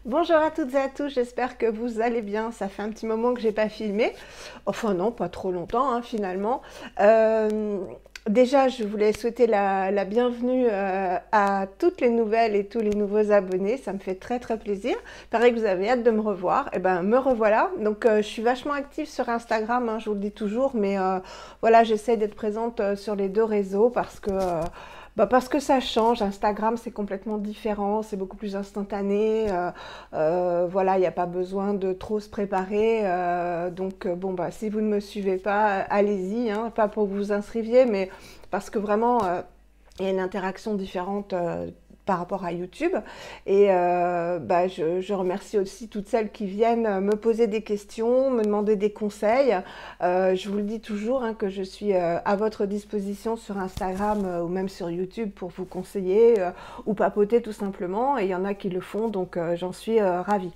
Bonjour à toutes et à tous, j'espère que vous allez bien. Ça fait un petit moment que j'ai pas filmé. Enfin non, pas trop longtemps finalement. Euh, Déjà, je voulais souhaiter la bienvenue à toutes les nouvelles et tous les nouveaux abonnés. Ça me fait très très plaisir. Pareil que vous avez hâte de me revoir. Et ben me revoilà. Donc je suis vachement active sur Instagram, je vous le dis toujours, mais voilà, j'essaie d'être présente sur les deux réseaux parce que ça change. Instagram, c'est complètement différent, c'est beaucoup plus instantané. Voilà, il n'y a pas besoin de trop se préparer. Bon, si vous ne me suivez pas, allez-y, pas pour que vous vous inscriviez, mais parce que vraiment, il y a une interaction différente par rapport à YouTube. Et je remercie aussi toutes celles qui viennent me poser des questions, me demander des conseils. Je vous le dis toujours que je suis à votre disposition sur Instagram ou même sur YouTube pour vous conseiller ou papoter tout simplement. Et il y en a qui le font, donc j'en suis ravie.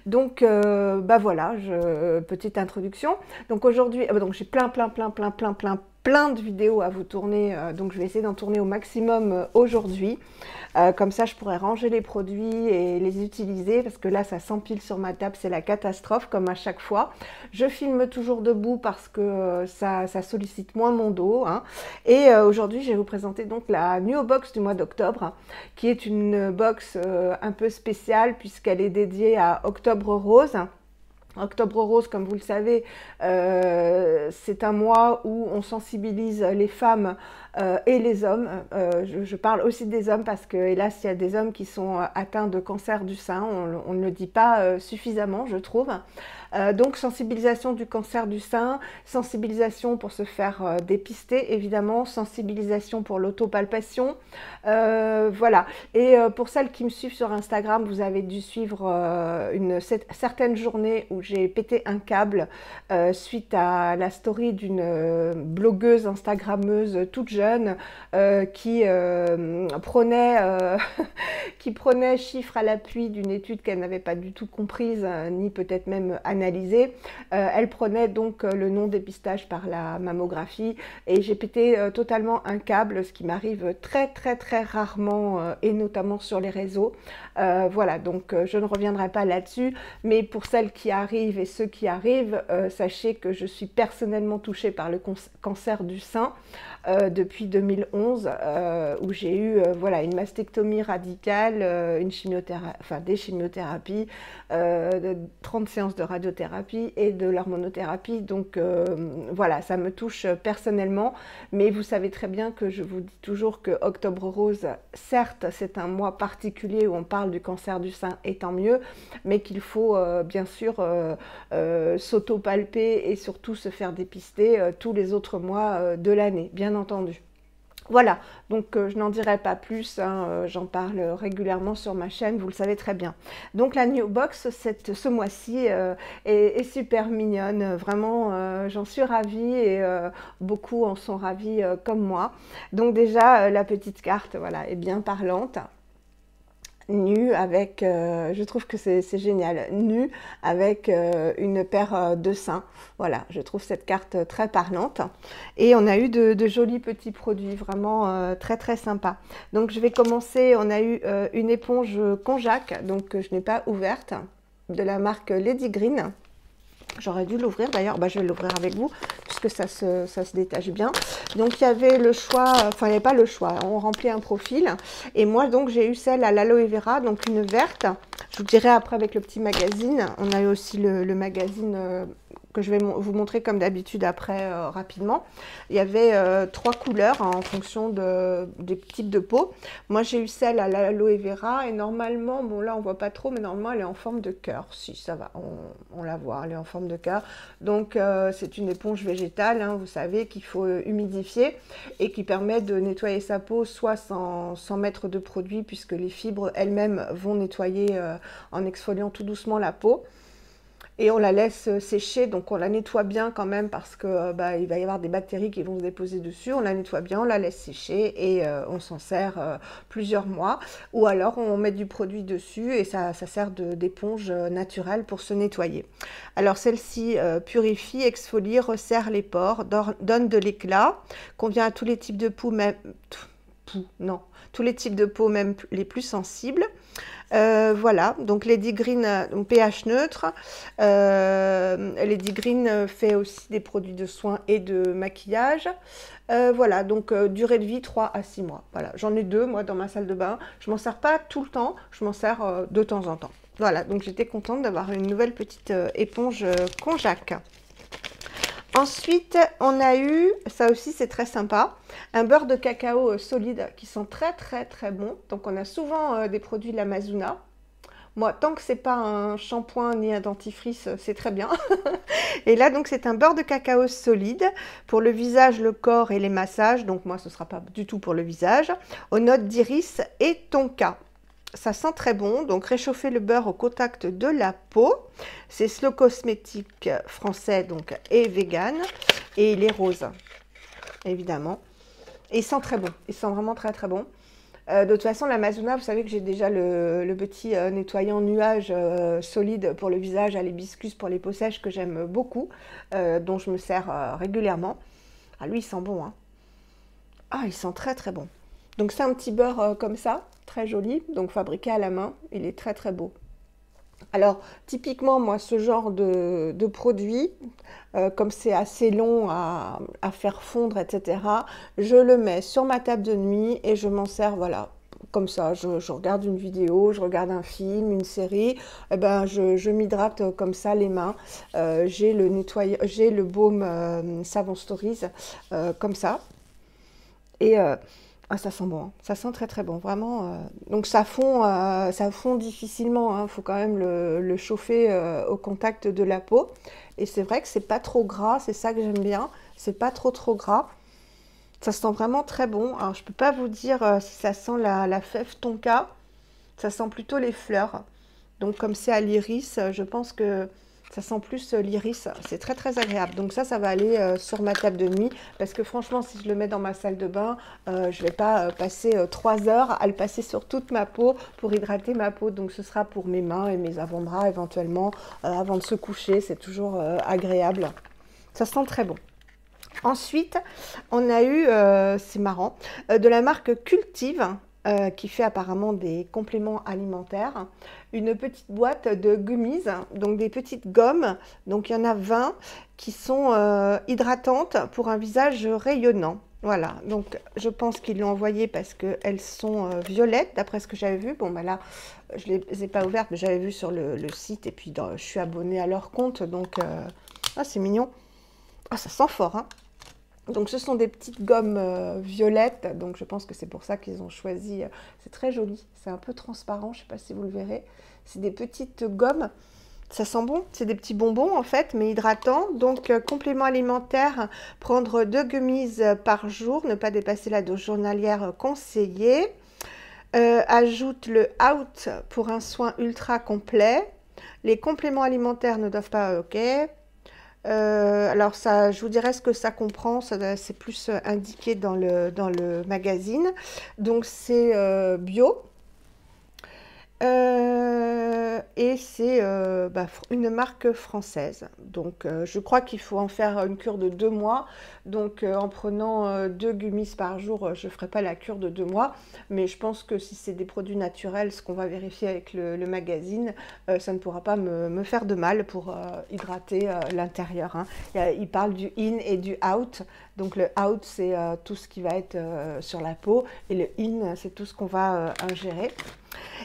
Donc voilà, petite introduction. Donc aujourd'hui, donc j'ai plein de vidéos à vous tourner, donc je vais essayer d'en tourner au maximum aujourd'hui. Comme ça, je pourrais ranger les produits et les utiliser parce que là, ça s'empile sur ma table, c'est la catastrophe comme à chaque fois. Je filme toujours debout parce que ça sollicite moins mon dos. Et aujourd'hui, je vais vous présenter donc la Nuo Box du mois d'octobre, qui est une box un peu spéciale puisqu'elle est dédiée à Octobre Rose. Octobre Rose, comme vous le savez, c'est un mois où on sensibilise les femmes et les hommes. Je parle aussi des hommes parce que, hélas, il y a des hommes qui sont atteints de cancer du sein. On ne le dit pas suffisamment, je trouve. Donc, sensibilisation du cancer du sein, sensibilisation pour se faire dépister, évidemment, sensibilisation pour l'autopalpation. Voilà. Et pour celles qui me suivent sur Instagram, vous avez dû suivre une certaine journée où j'ai pété un câble suite à la story d'une blogueuse instagrammeuse toute jeune qui prenait qui prenait chiffre à l'appui d'une étude qu'elle n'avait pas du tout comprise ni peut-être même analysée. Elle prenait donc le non-dépistage par la mammographie et j'ai pété totalement un câble, ce qui m'arrive très rarement et notamment sur les réseaux. Voilà, donc je ne reviendrai pas là-dessus, mais pour celles qui arrivent et ceux qui arrivent, sachez que je suis personnellement touchée par le cancer du sein depuis 2011 où j'ai eu voilà, une mastectomie radicale, une chimiothérapie, enfin des chimiothérapies, 30 séances de radiothérapie et de l'hormonothérapie. Donc voilà, ça me touche personnellement, mais vous savez très bien que je vous dis toujours que Octobre Rose, certes, c'est un mois particulier où on parle du cancer du sein et tant mieux, mais qu'il faut bien sûr s'auto-palper et surtout se faire dépister tous les autres mois de l'année, bien entendu. Voilà, donc je n'en dirai pas plus, j'en parle régulièrement sur ma chaîne, vous le savez très bien. Donc la Nuo Box, ce mois-ci, est super mignonne, vraiment, j'en suis ravie et beaucoup en sont ravis comme moi. Donc déjà, la petite carte, voilà, est bien parlante. Nu avec, je trouve que c'est génial, nu avec une paire de seins. Voilà, je trouve cette carte très parlante. Et on a eu de jolis petits produits, vraiment très sympas. Donc je vais commencer, on a eu une éponge Konjac, donc que je n'ai pas ouverte, de la marque Lady Green. J'aurais dû l'ouvrir d'ailleurs, je vais l'ouvrir avec vous puisque ça se détache bien. Donc il y avait le choix, enfin il n'y avait pas le choix, on remplit un profil. Et moi donc j'ai eu celle à l'aloe vera, donc une verte. Je vous dirai après avec le petit magazine. On a eu aussi le magazine que je vais vous montrer comme d'habitude après rapidement. Il y avait 3 couleurs en fonction des types de peau. Moi j'ai eu celle à l'aloe vera et normalement, bon là on voit pas trop, mais normalement elle est en forme de cœur. Si ça va, on la voit, elle est en forme de cœur. Donc c'est une éponge végétale, vous savez qu'il faut humidifier et qui permet de nettoyer sa peau soit sans mettre de produit puisque les fibres elles-mêmes vont nettoyer en exfoliant tout doucement la peau. Et on la laisse sécher, donc on la nettoie bien quand même parce que il va y avoir des bactéries qui vont se déposer dessus. On la nettoie bien, on la laisse sécher et on s'en sert plusieurs mois. Ou alors on met du produit dessus et ça sert d'éponge naturelle pour se nettoyer. Alors celle-ci purifie, exfolie, resserre les pores, donne de l'éclat, convient à tous les types de peau, même... non, tous les types de peau, même les plus sensibles. Voilà, donc Lady Green, donc pH neutre. Lady Green fait aussi des produits de soins et de maquillage. Voilà, donc durée de vie 3 à 6 mois. Voilà, j'en ai 2 moi dans ma salle de bain. Je m'en sers pas tout le temps, je m'en sers de temps en temps. Voilà, donc j'étais contente d'avoir une nouvelle petite éponge Konjac. Ensuite, on a eu, ça aussi c'est très sympa, un beurre de cacao solide qui sent très très très bon. Donc on a souvent des produits de l'Amazona. Moi, tant que c'est pas un shampoing ni un dentifrice, c'est très bien. Et là, donc, c'est un beurre de cacao solide pour le visage, le corps et les massages. Donc moi, ce ne sera pas du tout pour le visage. Aux notes d'iris et tonka. Ça sent très bon, donc réchauffer le beurre au contact de la peau. C'est Slow Cosmétique français donc, et vegan. Et il est rose, évidemment. Et il sent très bon, il sent vraiment très très bon. De toute façon, l'Amazona, vous savez que j'ai déjà le petit nettoyant nuage solide pour le visage à l'hibiscus pour les peaux sèches que j'aime beaucoup, dont je me sers régulièrement. Ah, lui, il sent bon, hein. Ah, il sent très très bon. Donc c'est un petit beurre comme ça, très joli, donc fabriqué à la main. Il est très très beau. Alors, typiquement, moi, ce genre de produit, comme c'est assez long à faire fondre, etc., je le mets sur ma table de nuit et je m'en sers, voilà, comme ça. Je regarde une vidéo, je regarde un film, une série, et ben, je m'hydrate comme ça les mains. J'ai le baume Savon Stories comme ça. Et ah, ça sent bon, hein. Ça sent très très bon, vraiment. Donc ça fond difficilement, hein. Faut quand même le chauffer au contact de la peau. Et c'est vrai que c'est pas trop gras, c'est ça que j'aime bien. C'est pas trop gras. Ça sent vraiment très bon. Alors je peux pas vous dire si ça sent la fève tonka. Ça sent plutôt les fleurs. Donc comme c'est à l'iris, je pense que ça sent plus l'iris. C'est très très agréable. Donc ça va aller sur ma table de nuit. Parce que franchement, si je le mets dans ma salle de bain, je vais pas passer 3 heures à le passer sur toute ma peau pour hydrater ma peau. Donc ce sera pour mes mains et mes avant-bras éventuellement avant de se coucher. C'est toujours agréable. Ça sent très bon. Ensuite, on a eu, c'est marrant, de la marque Cultive, qui fait apparemment des compléments alimentaires, une petite boîte de gummies, donc des petites gommes, donc il y en a 20 qui sont hydratantes pour un visage rayonnant. Voilà, donc je pense qu'ils l'ont envoyé parce qu'elles sont violettes, d'après ce que j'avais vu. Bon, ben là, je ne les ai pas ouvertes, mais j'avais vu sur le site, et puis je suis abonnée à leur compte, donc ah, c'est mignon. Ah, ça sent fort, hein. Donc ce sont des petites gommes violettes, donc je pense que c'est pour ça qu'ils ont choisi. C'est très joli, c'est un peu transparent, je ne sais pas si vous le verrez. C'est des petites gommes, ça sent bon, c'est des petits bonbons en fait, mais hydratants. Donc complément alimentaire, prendre 2 gummies par jour, ne pas dépasser la dose journalière conseillée. Ajoute le Out pour un soin ultra complet. Les compléments alimentaires ne doivent pas, ok. Alors ça, je vous dirai ce que ça comprend, c'est plus indiqué dans le magazine. Donc c'est bio et c'est une marque française. Donc je crois qu'il faut en faire une cure de 2 mois. Donc en prenant 2 gummies par jour, je ne ferai pas la cure de 2 mois. Mais je pense que si c'est des produits naturels, ce qu'on va vérifier avec le magazine, ça ne pourra pas me faire de mal pour hydrater l'intérieur, hein. Il parle du in et du out. Donc le out, c'est tout ce qui va être sur la peau. Et le in, c'est tout ce qu'on va ingérer.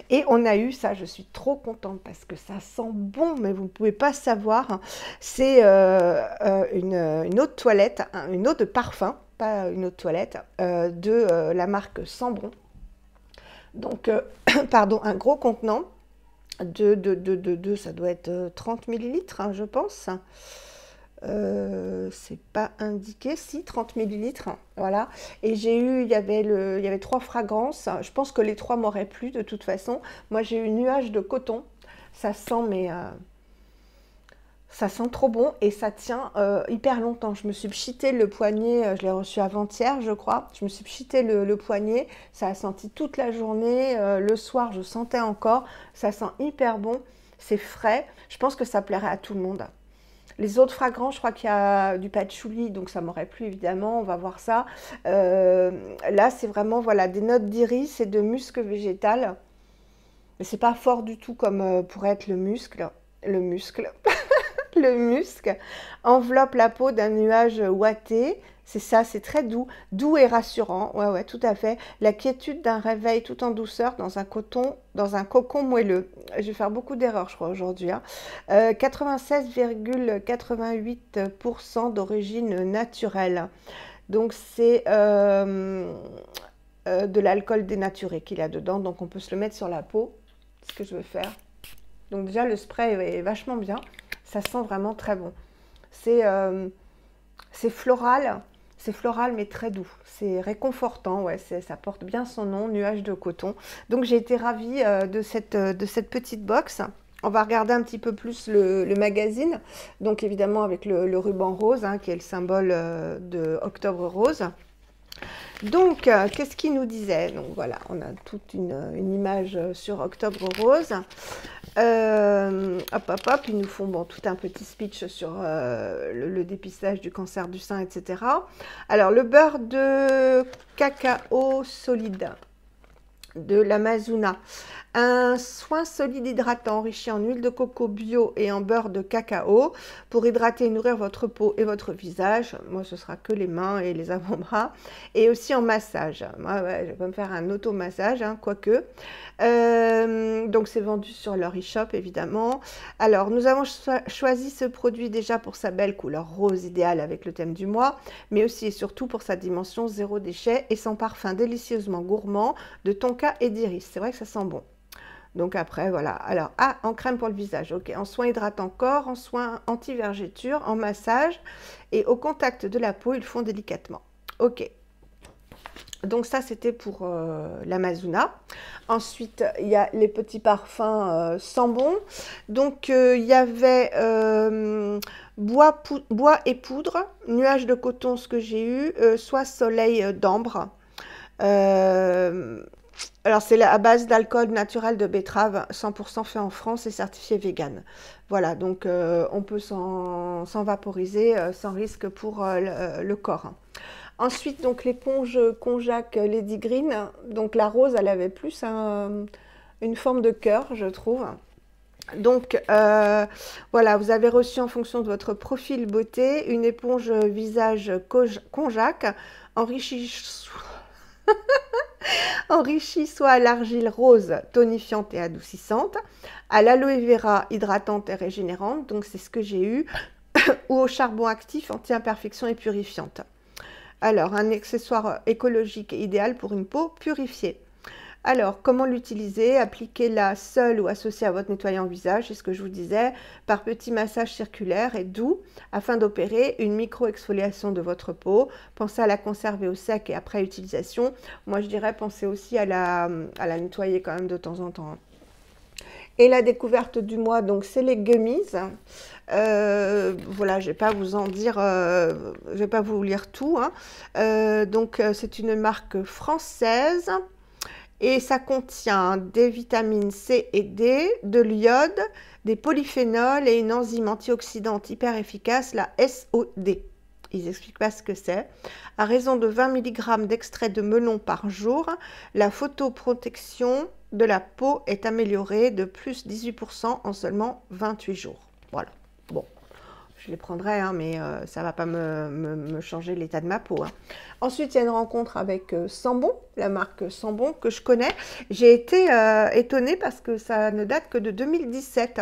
Et on a eu ça, je suis trop contente parce que ça sent bon, mais vous ne pouvez pas savoir. C'est une eau de toilette, une eau de parfum, pas une eau de toilette, de la marque Sambon. Donc, pardon, un gros contenant ça doit être 30 millilitres, hein, je pense. C'est pas indiqué, si 30 millilitres, voilà. Et il y avait 3 fragrances. Je pense que les 3 m'auraient plu de toute façon. Moi j'ai eu nuage de coton, ça sent, mais ça sent trop bon et ça tient hyper longtemps. Je me suis pchité le poignet, je l'ai reçu avant-hier je crois. Je me suis pchité le poignet, ça a senti toute la journée. Le soir je sentais encore, ça sent hyper bon, c'est frais. Je pense que ça plairait à tout le monde. Les autres fragrances, je crois qu'il y a du patchouli, donc ça m'aurait plu évidemment, on va voir ça. Là, c'est vraiment voilà, des notes d'iris et de musc végétal. Mais c'est pas fort du tout comme pourrait être le muscle. Le muscle. Le musc enveloppe la peau d'un nuage ouaté. C'est ça, c'est très doux. Doux et rassurant. Ouais, ouais, tout à fait. La quiétude d'un réveil tout en douceur dans un cocon moelleux. Je vais faire beaucoup d'erreurs, je crois, aujourd'hui. Hein. 96,88% d'origine naturelle. Donc, c'est de l'alcool dénaturé qu'il y a dedans. Donc, on peut se le mettre sur la peau. C'est ce que je veux faire. Donc, déjà, le spray est vachement bien. Ça sent vraiment très bon. C'est floral. C'est floral mais très doux. C'est réconfortant, ouais, ça porte bien son nom, nuage de coton. Donc j'ai été ravie de cette petite box. On va regarder un petit peu plus le magazine. Donc évidemment avec le ruban rose, hein, qui est le symbole de Octobre Rose. Donc, qu'est-ce qu'il nous disait? Donc voilà, on a toute une image sur Octobre Rose. Hop, hop, hop, ils nous font bon, tout un petit speech sur le dépistage du cancer du sein, etc. Alors, le beurre de cacao solide de l'Amazona. Un soin solide hydratant enrichi en huile de coco bio et en beurre de cacao pour hydrater et nourrir votre peau et votre visage. Moi, ce sera que les mains et les avant-bras. Et aussi en massage. Moi, ouais, je vais me faire un auto-massage, hein, quoique. Donc, c'est vendu sur leur e-shop, évidemment. Alors, nous avons choisi ce produit déjà pour sa belle couleur rose idéale avec le thème du mois, mais aussi et surtout pour sa dimension zéro déchet et son parfum délicieusement gourmand de tonka et d'iris. C'est vrai que ça sent bon. Donc après, voilà. Alors, en crème pour le visage, ok. En soin hydratant corps, en soin anti-vergéture, en massage. Et au contact de la peau, ils font délicatement. Ok. Donc ça, c'était pour l'Amazona. Ensuite, il y a les petits parfums Sambon. Donc, il y avait bois et poudre, nuage de coton, ce que j'ai eu, soie soleil d'ambre. Alors, c'est à base d'alcool naturel de betterave, 100% fait en France et certifié vegan. Voilà, donc on peut s'en vaporiser sans risque pour le corps. Ensuite, donc l'éponge Konjac Lady Green. Donc la rose, elle avait plus une forme de cœur, je trouve. Donc voilà, vous avez reçu en fonction de votre profil beauté une éponge visage Konjac enrichie soit à l'argile rose tonifiante et adoucissante, à l'aloe vera hydratante et régénérante, donc c'est ce que j'ai eu, ou au charbon actif anti-imperfection et purifiante. Alors, un accessoire écologique et idéal pour une peau purifiée. Alors, comment l'utiliser? Appliquez-la seule ou associée à votre nettoyant visage, c'est ce que je vous disais, par petits massages circulaires et doux, afin d'opérer une micro-exfoliation de votre peau. Pensez à la conserver au sec et après utilisation. Moi, je dirais, pensez aussi à la nettoyer quand même de temps en temps. Et la découverte du mois, donc c'est les gummies. Voilà, je ne vais pas vous en dire, je vais pas vous lire tout. Hein. Donc, c'est une marque française. Et ça contient des vitamines C et D, de l'iode, des polyphénols et une enzyme antioxydante hyper efficace, la SOD. Ils n'expliquent pas ce que c'est. À raison de 20 mg d'extrait de melon par jour, la photoprotection de la peau est améliorée de plus 18% en seulement 28 jours. Voilà. Bon. Je les prendrai, hein, mais ça ne va pas me changer l'état de ma peau. Hein. Ensuite, il y a une rencontre avec Sambon, la marque Sambon, que je connais. J'ai été étonnée parce que ça ne date que de 2017.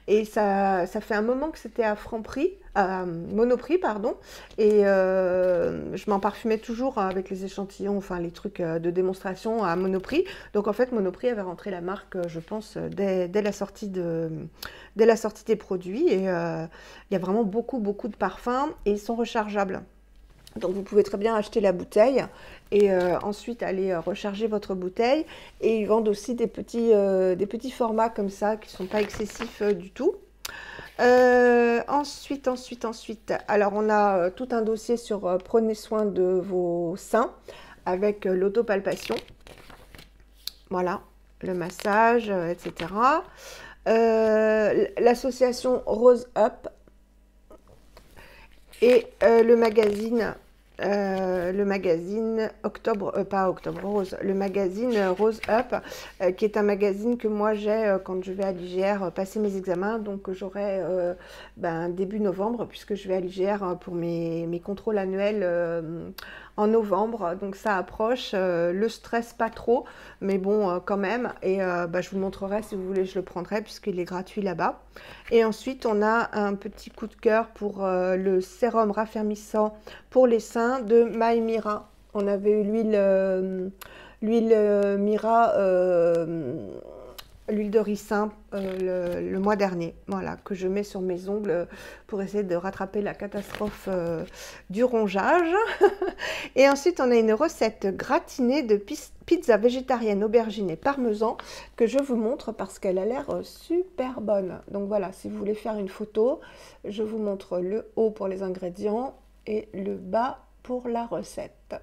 Et ça fait un moment que c'était à Franprix, à Monoprix, pardon. Et je m'en parfumais toujours avec les échantillons, enfin les trucs de démonstration à Monoprix. Donc en fait, Monoprix avait rentré la marque, je pense, dès la sortie des produits. Et il y a vraiment beaucoup de parfums et ils sont rechargeables. Donc vous pouvez très bien acheter la bouteille et ensuite aller recharger votre bouteille. Et ils vendent aussi des petits formats comme ça qui ne sont pas excessifs du tout. Ensuite, alors on a tout un dossier sur prenez soin de vos seins avec l'autopalpation. Voilà, le massage, etc. L'association Rose Up. Et le magazine Octobre, pas Octobre Rose, le magazine Rose Up, qui est un magazine que moi j'ai quand je vais à l'IGR passer mes examens. Donc j'aurai début novembre, puisque je vais à l'IGR pour mes contrôles annuels en novembre. Donc ça approche, le stress pas trop, mais bon quand même. Et je vous le montrerai si vous voulez, je le prendrai puisqu'il est gratuit là-bas. Et ensuite on a un petit coup de cœur pour le sérum raffermissant pour les seins de My Mira. On avait eu l'huile Mira, l'huile de ricin le mois dernier, voilà, que je mets sur mes ongles pour essayer de rattraper la catastrophe du rongeage. Et ensuite, on a une recette gratinée de pizza végétarienne aubergine et parmesan que je vous montre parce qu'elle a l'air super bonne. Donc voilà, si vous voulez faire une photo, je vous montre le haut pour les ingrédients et le bas pour la recette.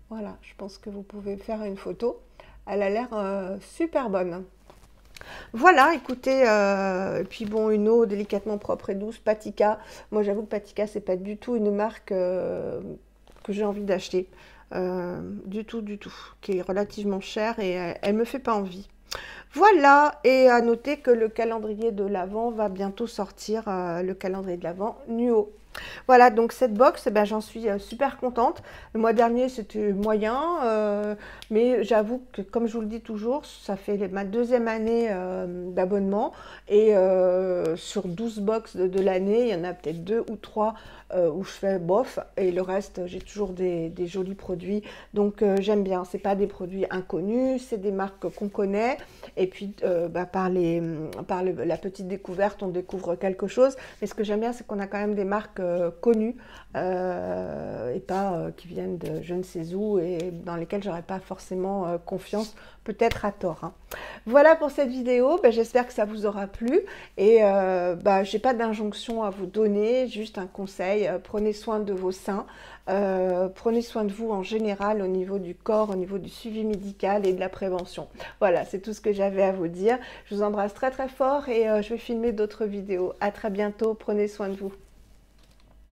Voilà, je pense que vous pouvez faire une photo. Elle a l'air super bonne. Voilà, écoutez, et puis bon, une eau délicatement propre et douce, Patika. Moi, j'avoue que Patika, c'est pas du tout une marque que j'ai envie d'acheter. Du tout, qui est relativement chère et elle me fait pas envie. Voilà, et à noter que le calendrier de l'Avent va bientôt sortir, le calendrier de l'Avent Nuo. Voilà, donc cette box, j'en suis super contente. Le mois dernier, c'était moyen, mais j'avoue que, comme je vous le dis toujours, ça fait ma deuxième année d'abonnement. Et sur 12 box de l'année, il y en a peut-être 2 ou 3 où je fais bof. Et le reste, j'ai toujours des jolis produits. Donc j'aime bien, c'est pas des produits inconnus, c'est des marques qu'on connaît. Et puis par la petite découverte, on découvre quelque chose. Mais ce que j'aime bien, c'est qu'on a quand même des marques connues et pas qui viennent de je ne sais où et dans lesquelles j'aurais pas forcément confiance, peut-être à tort. Hein. Voilà pour cette vidéo, j'espère que ça vous aura plu et j'ai pas d'injonction à vous donner, juste un conseil, prenez soin de vos seins, prenez soin de vous en général au niveau du corps, au niveau du suivi médical et de la prévention. Voilà, c'est tout ce que j'avais à vous dire. Je vous embrasse très très fort et je vais filmer d'autres vidéos. À très bientôt, prenez soin de vous.